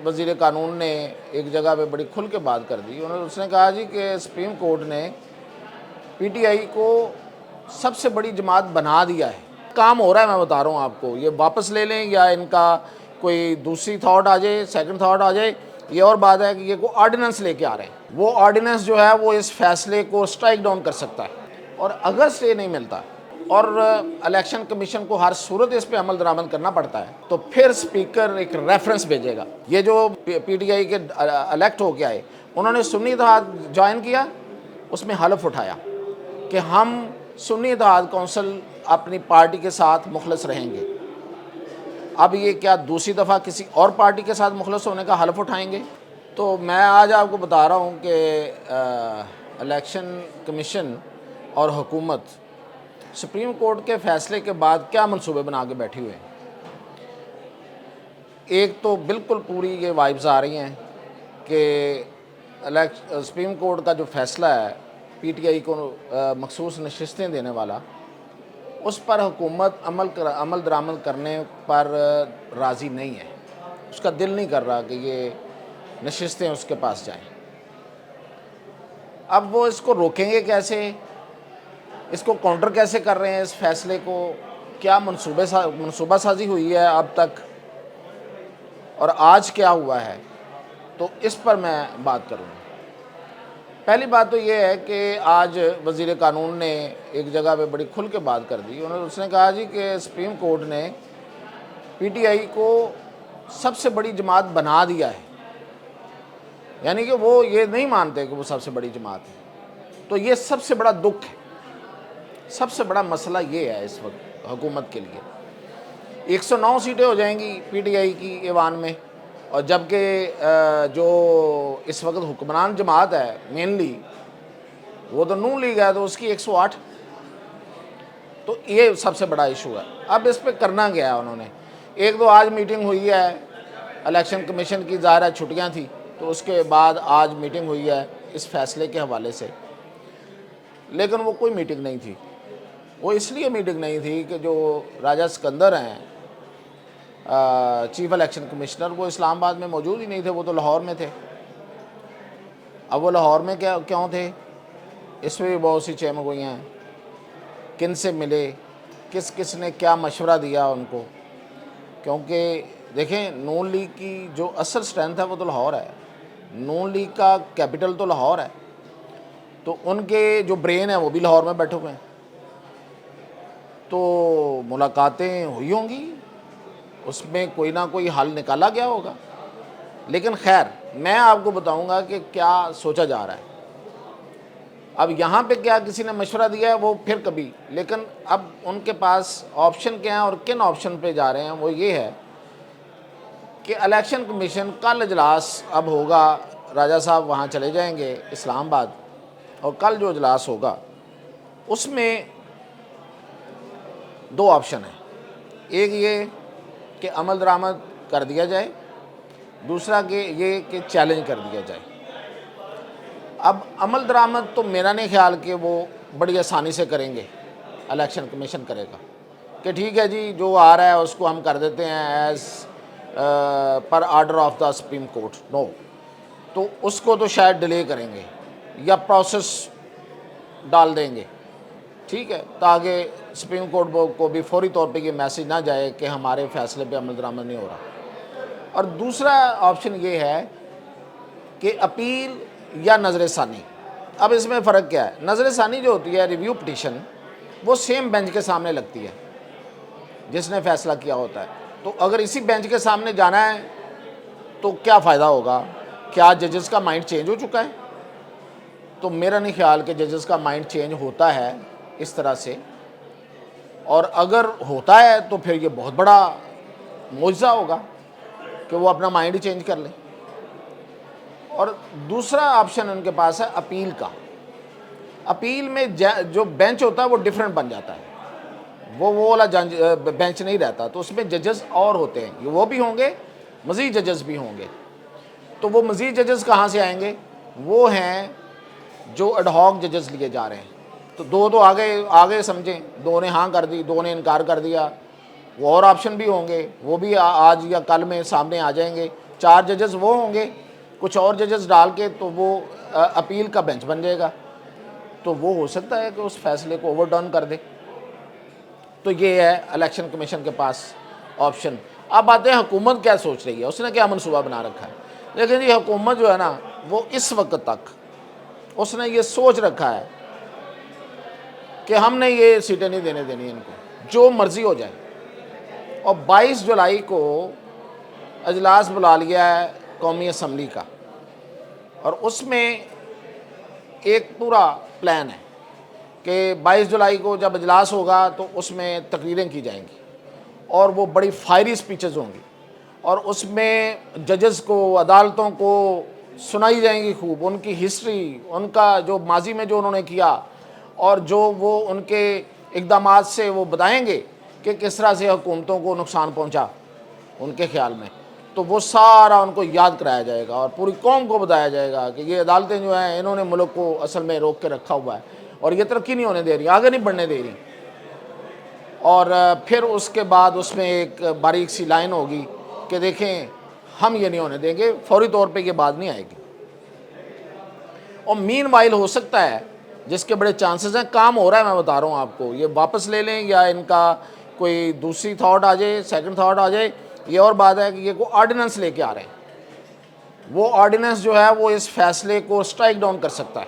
وزیر قانون نے ایک جگہ پہ بڑی کھل کے بات کر دی. اس نے کہا جی کہ سپریم کورٹ نے پی ٹی آئی کو سب سے بڑی جماعت بنا دیا ہے. کام ہو رہا ہے, میں بتا رہا ہوں آپ کو. یہ واپس لے لیں یا ان کا کوئی دوسری تھاٹ آ جائے, سیکنڈ تھاٹ آ جائے, یہ اور بات ہے کہ یہ کوئی آرڈیننس لے کے آ رہے ہیں. وہ آرڈیننس جو ہے وہ اس فیصلے کو سٹرائک ڈاؤن کر سکتا ہے, اور اگر سٹے نہیں ملتا اور الیکشن کمیشن کو ہر صورت اس پہ عمل درآمد کرنا پڑتا ہے تو پھر اسپیکر ایک ریفرنس بھیجے گا. یہ جو پی ٹی آئی کے الیکٹ ہو کے آئے, انہوں نے سنی اتحاد جوائن کیا, اس میں حلف اٹھایا کہ ہم سنی اتحاد کونسل اپنی پارٹی کے ساتھ مخلص رہیں گے. اب یہ کیا دوسری دفعہ کسی اور پارٹی کے ساتھ مخلص ہونے کا حلف اٹھائیں گے؟ تو میں آج آپ کو بتا رہا ہوں کہ الیکشن کمیشن اور حکومت سپریم کورٹ کے فیصلے کے بعد کیا منصوبے بنا کے بیٹھی ہوئے ہیں. ایک تو بالکل پوری یہ وائبز آ رہی ہیں کہ سپریم کورٹ کا جو فیصلہ ہے پی ٹی آئی کو مخصوص نشستیں دینے والا, اس پر حکومت عمل درآمد کرنے پر راضی نہیں ہے. اس کا دل نہیں کر رہا کہ یہ نشستیں اس کے پاس جائیں. اب وہ اس کو روکیں گے کیسے, اس کو کاؤنٹر کیسے کر رہے ہیں اس فیصلے کو, کیا منصوبہ سازی ہوئی ہے اب تک, اور آج کیا ہوا ہے, تو اس پر میں بات کروں گا. پہلی بات تو یہ ہے کہ آج وزیر قانون نے ایک جگہ پہ بڑی کھل کے بات کر دی. اس نے کہا جی کہ سپریم کورٹ نے پی ٹی آئی کو سب سے بڑی جماعت بنا دیا ہے, یعنی کہ وہ یہ نہیں مانتے کہ وہ سب سے بڑی جماعت ہے. تو یہ سب سے بڑا دکھ ہے, سب سے بڑا مسئلہ یہ ہے اس وقت حکومت کے لیے. 109 سیٹیں ہو جائیں گی پی ٹی آئی کی ایوان میں, اور جبکہ جو اس وقت حکمران جماعت ہے مینلی وہ تو نون لیگ ہے, تو اس کی 108. تو یہ سب سے بڑا ایشو ہے. اب اس پہ کرنا گیا ہے انہوں نے. ایک تو آج میٹنگ ہوئی ہے الیکشن کمیشن کی, ظاہر ہے چھٹیاں تھیں, تو اس کے بعد آج میٹنگ ہوئی ہے اس فیصلے کے حوالے سے. لیکن وہ کوئی میٹنگ نہیں تھی. وہ اس لیے میٹنگ نہیں تھی کہ جو راجہ سکندر ہیں چیف الیکشن کمشنر, وہ اسلام آباد میں موجود ہی نہیں تھے, وہ تو لاہور میں تھے. اب وہ لاہور میں کیوں تھے, اس میں بھی بہت سی چہمگوئیاں ہیں. کن سے ملے, کس نے کیا مشورہ دیا ان کو, کیونکہ دیکھیں نون لیگ کی جو اصل سٹرینتھ ہے وہ تو لاہور ہے. نون لیگ کا کیپٹل تو لاہور ہے, تو ان کے جو برین ہیں وہ بھی لاہور میں بیٹھے ہوئے ہیں. تو ملاقاتیں ہوئی ہوں گی, اس میں کوئی نہ کوئی حل نکالا گیا ہوگا. لیکن خیر, میں آپ کو بتاؤں گا کہ کیا سوچا جا رہا ہے. اب یہاں پہ کیا کسی نے مشورہ دیا ہے وہ پھر کبھی, لیکن اب ان کے پاس آپشن کیا ہیں اور کن آپشن پہ جا رہے ہیں, وہ یہ ہے کہ الیکشن کمیشن کل اجلاس اب ہوگا, راجہ صاحب وہاں چلے جائیں گے اسلام آباد, اور کل جو اجلاس ہوگا اس میں دو آپشن ہیں. ایک یہ کہ عمل درآمد کر دیا جائے, دوسرا کہ یہ کہ چیلنج کر دیا جائے. اب عمل درآمد تو میرا نہیں خیال کہ وہ بڑی آسانی سے کریں گے, الیکشن کمیشن کرے گا کہ ٹھیک ہے جی جو آ رہا ہے اس کو ہم کر دیتے ہیں as per order of the supreme court. No, تو اس کو تو شاید ڈیلے کریں گے یا پروسیس ڈال دیں گے, ٹھیک ہے, تاکہ سپریم کورٹ کو بھی فوری طور پہ یہ میسج نہ جائے کہ ہمارے فیصلے پہ عمل درآمد نہیں ہو رہا. اور دوسرا آپشن یہ ہے کہ اپیل یا نظر ثانی. اب اس میں فرق کیا ہے, نظر ثانی جو ہوتی ہے ریویو پٹیشن, وہ سیم بینچ کے سامنے لگتی ہے جس نے فیصلہ کیا ہوتا ہے. تو اگر اسی بینچ کے سامنے جانا ہے تو کیا فائدہ ہوگا, کیا ججز کا مائنڈ چینج ہو چکا ہے؟ تو میرا نہیں خیال کہ ججز کا مائنڈ چینج ہوتا ہے اس طرح سے, اور اگر ہوتا ہے تو پھر یہ بہت بڑا معجزہ ہوگا کہ وہ اپنا مائنڈ ہی چینج کر لیں. اور دوسرا آپشن ان کے پاس ہے اپیل کا. اپیل میں جو بینچ ہوتا ہے وہ ڈیفرنٹ بن جاتا ہے, وہ والا بینچ نہیں رہتا, تو اس میں ججز اور ہوتے ہیں, وہ بھی ہوں گے, مزید ججز بھی ہوں گے. تو وہ مزید ججز کہاں سے آئیں گے, وہ ہیں جو ایڈ ہاک ججز لیے جا رہے ہیں. تو دو آگے سمجھیں, دو نے ہاں کر دی, دو نے انکار کر دیا. وہ اور آپشن بھی ہوں گے, وہ بھی آج یا کل میں سامنے آ جائیں گے. 4 ججز وہ ہوں گے، کچھ اور ججز ڈال کے تو وہ اپیل کا بینچ بن جائے گا، تو وہ ہو سکتا ہے کہ اس فیصلے کو اوور ٹرن کر دے۔ تو یہ ہے الیکشن کمیشن کے پاس آپشن۔ اب آتے ہیں حکومت کیا سوچ رہی ہے، اس نے کیا منصوبہ بنا رکھا ہے۔ لیکن یہ حکومت جو ہے نا، وہ اس وقت تک اس نے یہ سوچ رکھا ہے کہ ہم نے یہ سیٹیں نہیں دینے دینی ان کو، جو مرضی ہو جائے۔ اور 22 جولائی کو اجلاس بلا لیا ہے قومی اسمبلی کا، اور اس میں ایک پورا پلان ہے کہ 22 جولائی کو جب اجلاس ہوگا تو اس میں تقریریں کی جائیں گی، اور وہ بڑی فائری سپیچز ہوں گی، اور اس میں ججز کو، عدالتوں کو سنائی جائیں گی خوب ان کی ہسٹری، ان کا جو ماضی میں جو انہوں نے کیا، اور جو وہ ان کے اقدامات سے وہ بتائیں گے کہ کس طرح سے حکومتوں کو نقصان پہنچا ان کے خیال میں۔ تو وہ سارا ان کو یاد کرایا جائے گا، اور پوری قوم کو بتایا جائے گا کہ یہ عدالتیں جو ہیں انہوں نے ملک کو اصل میں روک کے رکھا ہوا ہے، اور یہ ترقی نہیں ہونے دے رہی، آگے نہیں بڑھنے دے رہی۔ اور پھر اس کے بعد اس میں ایک باریک سی لائن ہوگی کہ دیکھیں ہم یہ نہیں ہونے دیں گے، فوری طور پہ یہ بات نہیں آئے گی۔ اور مین وائل ہو سکتا ہے، جس کے بڑے چانسز ہیں، کام ہو رہا ہے، میں بتا رہا ہوں آپ کو، یہ واپس لے لیں یا ان کا کوئی دوسری تھاٹ آ جائے، سیکنڈ تھاٹ آ جائے۔ یہ اور بات ہے کہ یہ کوئی آرڈیننس لے کے آ رہے ہیں، وہ آرڈیننس جو ہے وہ اس فیصلے کو سٹرائک ڈاؤن کر سکتا ہے،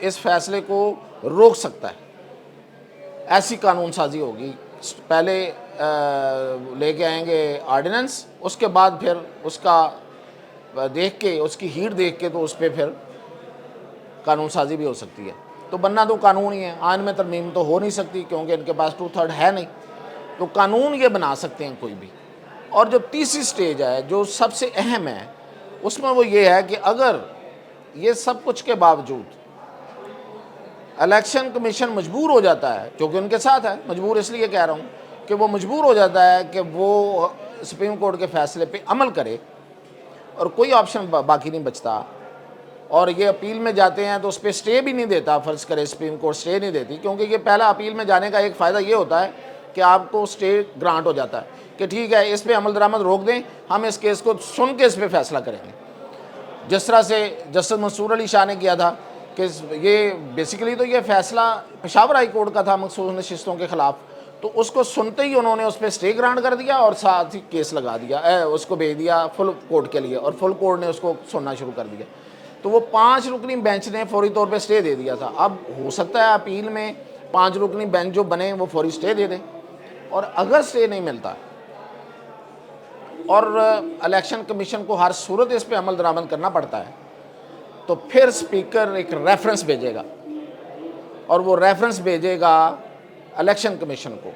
اس فیصلے کو روک سکتا ہے۔ ایسی قانون سازی ہوگی، پہلے لے کے آئیں گے آرڈیننس، اس کے بعد پھر اس کا دیکھ کے، اس کی ہیٹ دیکھ کے تو اس پہ پھر قانون سازی بھی ہو سکتی ہے۔ تو بننا تو قانون ہی ہے، آئین میں ترمیم تو ہو نہیں سکتی کیونکہ ان کے پاس 2/3 ہے نہیں، تو قانون یہ بنا سکتے ہیں کوئی بھی۔ اور جو تیسری سٹیج ہے جو سب سے اہم ہے، اس میں وہ یہ ہے کہ اگر یہ سب کچھ کے باوجود الیکشن کمیشن مجبور ہو جاتا ہے، کیونکہ ان کے ساتھ ہے، مجبور اس لیے کہہ رہا ہوں کہ وہ مجبور ہو جاتا ہے کہ وہ سپریم کورٹ کے فیصلے پہ عمل کرے، اور کوئی آپشن باقی نہیں بچتا، اور یہ اپیل میں جاتے ہیں تو اس پہ سٹے بھی نہیں دیتا، فرض کرے سپریم کورٹ سٹے نہیں دیتی، کیونکہ یہ پہلا اپیل میں جانے کا ایک فائدہ یہ ہوتا ہے کہ آپ کو سٹے گرانٹ ہو جاتا ہے کہ ٹھیک ہے اس پہ عمل درآمد روک دیں، ہم اس کیس کو سن کے اس پہ فیصلہ کریں گے، جس طرح سے جسٹس منصور علی شاہ نے کیا تھا کہ یہ بیسیکلی تو یہ فیصلہ پشاور ہائی کورٹ کا تھا مخصوص نشستوں کے خلاف، تو اس کو سنتے ہی انہوں نے اس پہ سٹے گرانٹ کر دیا اور ساتھ ہی کیس لگا دیا، اس کو بھیج دیا فل کورٹ کے لیے، اور فل کورٹ نے اس کو سننا شروع کر دیا۔ تو وہ 5 رکنی بینچ نے فوری طور پہ سٹے دے دیا تھا۔ اب ہو سکتا ہے اپیل میں 5 رکنی بینچ جو بنے وہ فوری سٹے دے دیں، اور اگر سٹے نہیں ملتا اور الیکشن کمیشن کو ہر صورت اس پہ عمل درآمد کرنا پڑتا ہے، تو پھر سپیکر ایک ریفرنس بھیجے گا، اور وہ ریفرنس بھیجے گا الیکشن کمیشن کو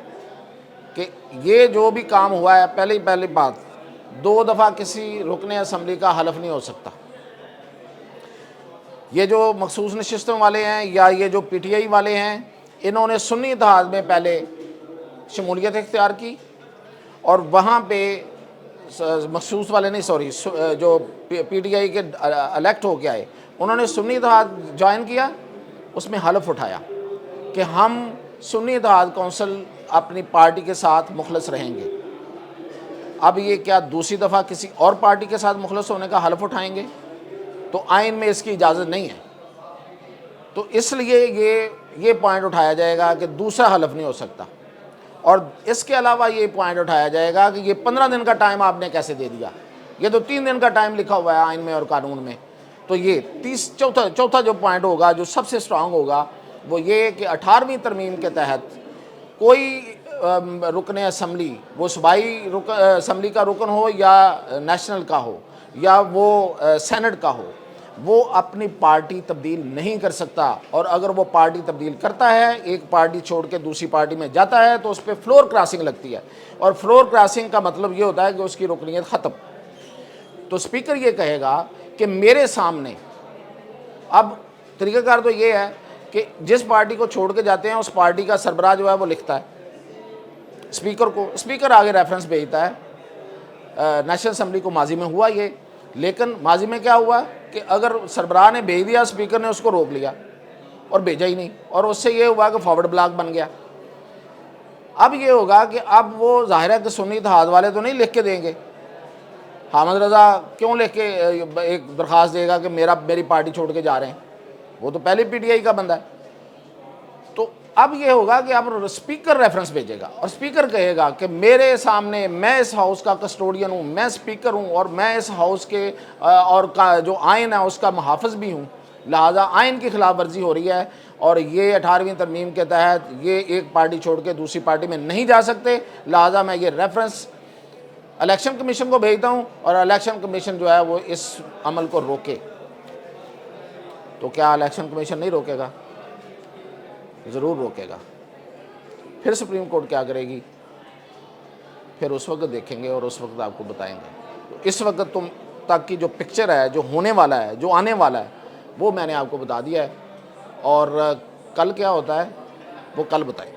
کہ یہ جو بھی کام ہوا ہے، پہلی بات 2 دفعہ کسی رکن اسمبلی کا حلف نہیں ہو سکتا۔ یہ جو مخصوص نشستوں والے ہیں یا یہ جو پی ٹی آئی والے ہیں، انہوں نے سنی اتحاد میں پہلے شمولیت اختیار کی، اور وہاں پہ مخصوص والے نہیں، جو پی ٹی آئی کے الیکٹ ہو کے آئے، انہوں نے سنی اتحاد جوائن کیا، اس میں حلف اٹھایا کہ ہم سنی اتحاد کونسل اپنی پارٹی کے ساتھ مخلص رہیں گے۔ اب یہ کیا دوسری دفعہ کسی اور پارٹی کے ساتھ مخلص ہونے کا حلف اٹھائیں گے؟ تو آئین میں اس کی اجازت نہیں ہے، تو اس لیے یہ پوائنٹ اٹھایا جائے گا کہ دوسرا حلف نہیں ہو سکتا۔ اور اس کے علاوہ یہ پوائنٹ اٹھایا جائے گا کہ یہ 15 دن کا ٹائم آپ نے کیسے دے دیا، یہ تو 3 دن کا ٹائم لکھا ہوا ہے آئین میں اور قانون میں۔ تو یہ چوتھا جو پوائنٹ ہوگا جو سب سے اسٹرانگ ہوگا وہ یہ کہ 18ویں ترمیم کے تحت کوئی رکن اسمبلی، وہ صوبائی اسمبلی کا رکن ہو یا نیشنل کا ہو یا وہ سینٹ کا ہو، وہ اپنی پارٹی تبدیل نہیں کر سکتا، اور اگر وہ پارٹی تبدیل کرتا ہے، ایک پارٹی چھوڑ کے دوسری پارٹی میں جاتا ہے، تو اس پہ فلور کراسنگ لگتی ہے، اور فلور کراسنگ کا مطلب یہ ہوتا ہے کہ اس کی رکنیت ختم۔ تو سپیکر یہ کہے گا کہ میرے سامنے، اب طریقہ کار تو یہ ہے کہ جس پارٹی کو چھوڑ کے جاتے ہیں اس پارٹی کا سربراہ جو ہے وہ لکھتا ہے سپیکر کو، سپیکر آگے ریفرنس بھیجتا ہے۔ نیشنل اسمبلی کو ماضی میں ہوا یہ، لیکن ماضی میں کیا ہوا کہ اگر سربراہ نے بھیج دیا، سپیکر نے اس کو روک لیا اور بھیجا ہی نہیں، اور اس سے یہ ہوا کہ فارورڈ بلاک بن گیا۔ اب یہ ہوگا کہ اب وہ ظاہر ہے کہ سنی اتحاد والے تو نہیں لکھ کے دیں گے، حامد رضا کیوں لکھ کے ایک درخواست دے گا کہ میری پارٹی چھوڑ کے جا رہے ہیں؟ وہ تو پہلے پی ٹی آئی کا بندہ ہے۔ تو اب یہ ہوگا کہ اب اسپیکر ریفرنس بھیجے گا اور اسپیکر کہے گا کہ میرے سامنے میں اس ہاؤس کا کسٹوڈین ہوں، میں اسپیکر ہوں، اور میں اس ہاؤس کے اور جو آئین ہے اس کا محافظ بھی ہوں، لہٰذا آئین کی خلاف ورزی ہو رہی ہے اور یہ 18ویں ترمیم کے تحت یہ ایک پارٹی چھوڑ کے دوسری پارٹی میں نہیں جا سکتے، لہٰذا میں یہ ریفرنس الیکشن کمیشن کو بھیجتا ہوں اور الیکشن کمیشن جو ہے وہ اس عمل کو روکے۔ تو کیا الیکشن کمیشن نہیں روکے گا؟ ضرور روکے گا۔ پھر سپریم کورٹ کیا کرے گی؟ پھر اس وقت دیکھیں گے اور اس وقت آپ کو بتائیں گے۔ تو اس وقت تک کی جو پکچر ہے، جو ہونے والا ہے، جو آنے والا ہے، وہ میں نے آپ کو بتا دیا ہے، اور کل کیا ہوتا ہے وہ کل بتائیں۔